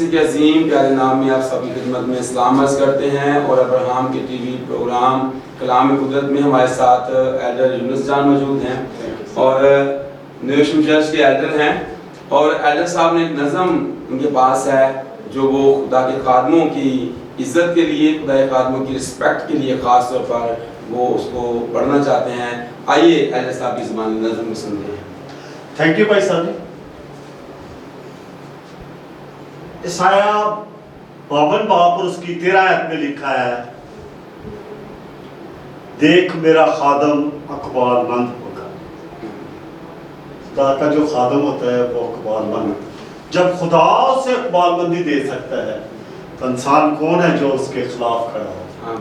किसी के अजीम प्यारे नाम में आप सभी खिदमत में इस्लाम अर्ज़ करते हैं। और अब्राहम के टीवी प्रोग्राम कलाम कुदरत में हमारे साथ एल्डर यूनुस जान मौजूद हैं और न्यू चर्च के एल्डर हैं। और एल्डर साहब ने एक नज़म उनके पास है जो वो खुदा के खादमों की इज़्ज़त के लिए, खुदा के खादमों की रिस्पेक्ट के लिए ख़ास तौर पर वो उसको पढ़ना चाहते हैं। आइए एल्डर साहब की ज़ुबान में नज़म सुनते हैं। थैंक यू भाई साहब जी। ईसाया 52 बाब और उसकी 13 आयत में लिखा है, देख मेरा खादम अकबालमंद होगा। खुदा का जो खादम होता है वो अकबालमंद, जब खुदा उसे अकबालमंदी दे सकता है तो इंसान कौन है जो उसके खिलाफ खड़ा हो।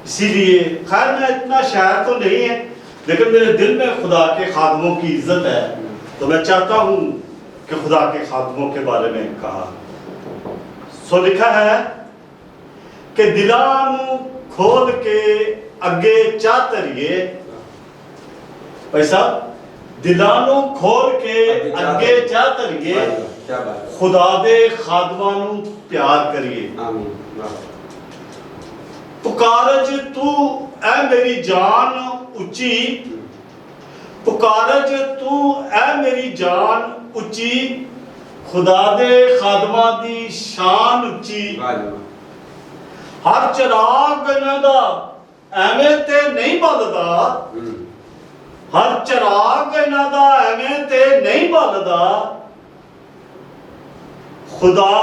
इसीलिए खैर मैं इतना शायर तो नहीं है, लेकिन मेरे दिल में खुदा के खादमों की इज्जत है, तो मैं चाहता हूं कि खुदा के खादमों के बारे में कहा। सो लिखा है कि दिलां खोल के अगे चातरिए, पैसा दिलां खोल के अगे चातरिए, खुदा दे खादमां नू प्यार करिए। पुकारज तू ऐ मेरी जान उच्ची, पुकारज तू ऐ मेरी जान उच्ची, खुदा दे खादमां दी शान उच्ची। हर चिराग इन्हां दा एवें ते नहीं बलदा, हर चिराग इन्हां दा एवें ते नहीं बलदा, खुदा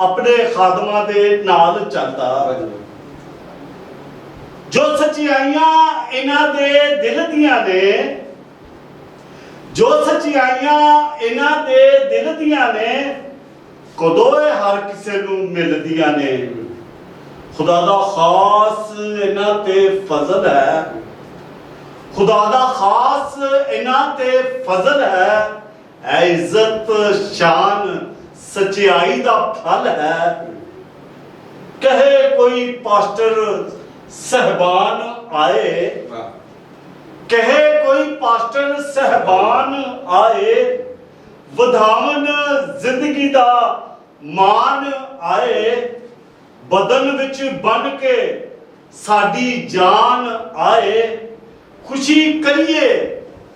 अपने खादमां दे नाल चलदा। जो सच्चाइयां इन्हां दे दिल दियां ने, जो सच्चाइयां इन्हां दे दिल दियां ने, कदों हर किसे नू मिलदियां ने। खुदा दा खास इन्हां ते फजल है, खुदा दा खास इन्हां ते फजल है, ऐ इज्जत शान सच्चाई दा फल है। कहे कोई पास्टर सहबान आए, कहे कोई पास्टर सहबान आए, वधावन जिंदगी दा मान आए, बदन विच बन के साडी जान आए, खुशी करिए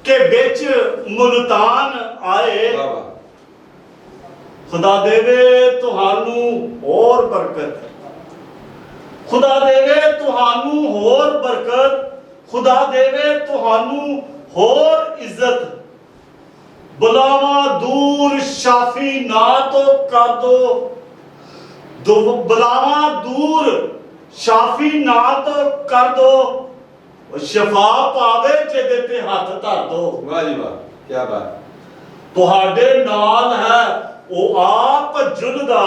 के बिच मुल्तान आए। खुदा देवे तुहानू और बरकत, खुदा देवे तुहानू होर बरकत, खुदा देवे तुहानू होर इज्जत। बुलावा दूर शाफी ना तो कर दो, बुलावा दूर शाफी ना तो कर दो, शफा पावे जेदे ते हाथ धर दो। वाह जी वाह, क्या बात। तुहाडे नाल है ओ आप जुलदा,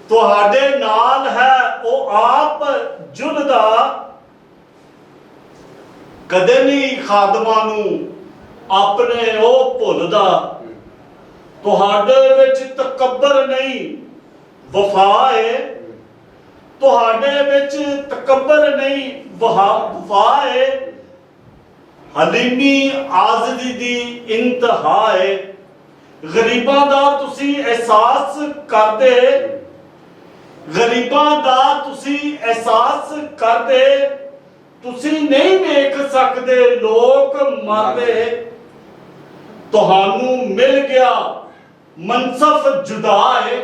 तुहाडे नाल है ओ आप जुलदा, कदे नहीं खादमां नू अपने ओ भुलदा। तुहाडे विच तकब्बर नहीं वफा है, तुहाडे विच तकब्बर नहीं वफा है, हलीमी आज़दी दी इंतहा है। गरीबां दा तुसी एहसास करदे, गरीबां दा तुसी एहसास करदे, तुसी नहीं देख सकते लोग मरदे। तुहानू मिल गया मनसफ जुदा है,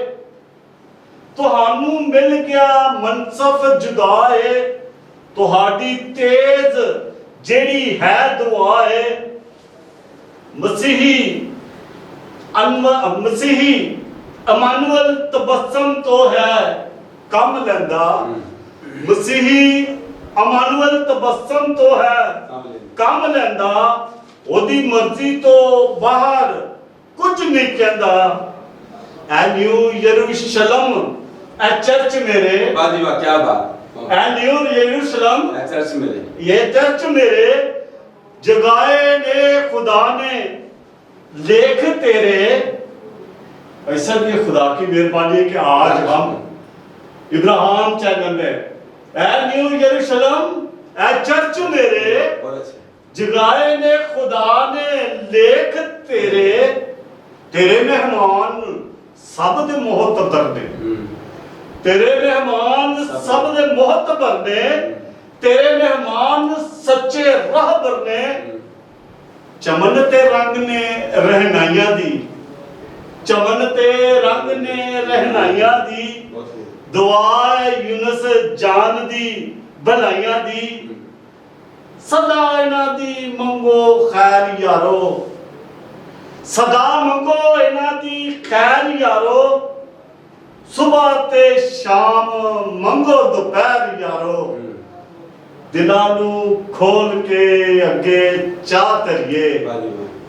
तुहानू मिल गया मनसफ जुदा है, तुहाडी तेज जेड़ी है दुआ है। मसीही मसीही अमानुअल तबस्सम तो है कम लैंदा, मसीही अमानुअल तबस्सम तो है कम लैंदा, ओदी मर्जी तो बाहर कुछ नहीं कहंदा। ऐ न्यू यरूशलेम ऐ चर्च मेरे, वाह जी वाह, क्या बात। ऐ न्यू यरूशलेम ऐ चर्च मेरे, ये चर्च मेरे, जगाए ने खुदा ने लेख तेरे। ऐसा भी खुदा की मेहरबानी है कि आज हम इब्राहिम चैनल में ऐ न्यू यरूशलेम ऐ चर्च मेरे, जगाए ने खुदा ने लेख तेरे, तेरे मेहमान सब दे मोहतबर ने, तेरे मेहमान सब दे मोहतबर ने, तेरे मेहमान सच्चे राहबर ने, चमन ते रंग ने रहनाइयां दी, चमन ते रंग ने रहनाइयां दी, दुआ यूनुस जान दी भलाइयां दी, सदा इना दी मंगो खैर यारो, सदा मंगो इना दी खैर यारो, सुबह ते शाम मंगो दोपहर यारो, दिलां नू खोल के अगे चाह तरिए,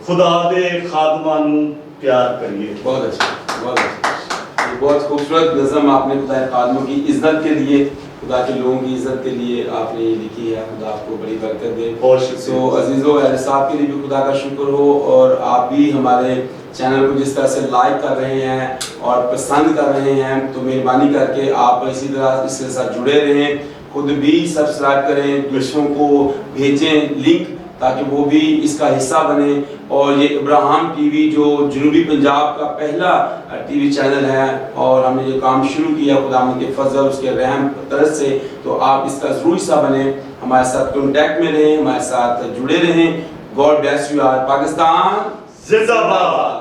खुदा दे खादमां नू प्यार करिए। बहुत अच्छा, बहुत अच्छा। बहुत खूबसूरत नज़म आपने खुदा खादमों की इज्जत के लिए, खुदा के लोगों की इज्जत के लिए आपने ये लिखी है। खुदा आपको बड़ी बरकत दे। सो अजीज़ों, अहले साहब के लिए भी खुदा का शुक्र हो, और आप भी हमारे चैनल को जिस तरह से लाइक कर रहे हैं और पसंद कर रहे हैं, तो मेहरबानी करके आप इसी तरह इसके साथ जुड़े रहें, खुद भी सब्सक्राइब करें, दूसरों को भेजें लिंक, ताकि वो भी इसका हिस्सा बने। और ये इब्राहिम टीवी जो जनूबी पंजाब का पहला टीवी चैनल है, और हमने जो काम शुरू किया खुदा के फजल उसके रहम तरफ से, तो आप इसका जरूर हिस्सा बने, हमारे साथ कांटेक्ट में रहें, हमारे साथ जुड़े रहें। गॉड ब्लेस यू आर। पाकिस्तान जिंदाबाद।